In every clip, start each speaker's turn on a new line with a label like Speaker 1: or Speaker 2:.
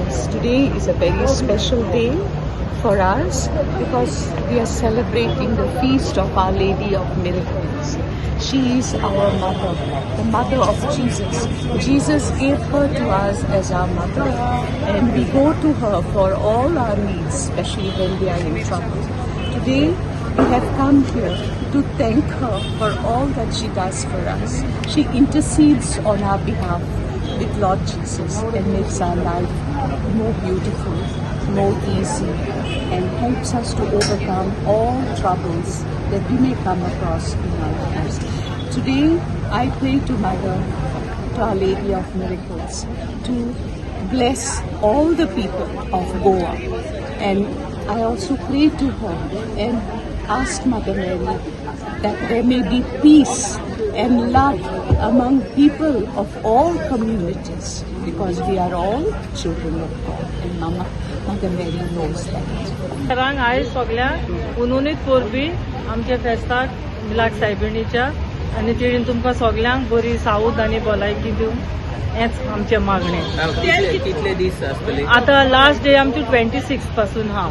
Speaker 1: Milagres. Today is a very special day for us because we are celebrating the feast of Our Lady of Miracles. She is our mother, the mother of Jesus. Jesus gave her to us as our mother, and we go to her for all our needs, especially when we are in trouble. Today, we have come here to thank her for all that she does for us. She intercedes on our behalf with Lord Jesus and makes our life more beautiful, more easy, and helps us to overcome all troubles that we may come across in our lives. Today, I pray to Mother, to Our Lady of Miracles, to bless all the people of Goa. And I also pray to her and ask Mother Mary that there may be peace and love among people of all communities, because we are all children of God, and Mother Mary knows that.
Speaker 2: रंग आयज सगळ्यांक उनुनीत पोरबी आमच्या फेस्ताक मिलाग्स सायबिणीच्या आनी तिणेन तुमकां सगळ्यांक बरी साऊद आनी भलायकी दिवं हेच आमचे मागणे.
Speaker 3: कितले दीस आसतले?
Speaker 2: आता लास्ट डे आमची 26 पासून हा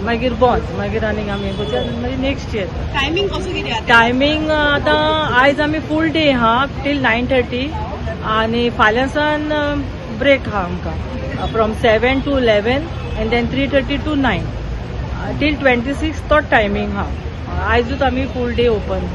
Speaker 2: मागीर बंद, मागीर आनीक आमी मागीर नेक्स्ट इयर.
Speaker 4: टायमिंग कसो कितें?
Speaker 2: टायमिंग आता आयज आमी फूल डे हा टील 9:30 आनी फाल्यांसान ब्रेक हा आमकां from 7 to 11 and then 3:30 to 9 till 26 तो टायमिंग हा. आयजूच आमी फूल डे ओपन.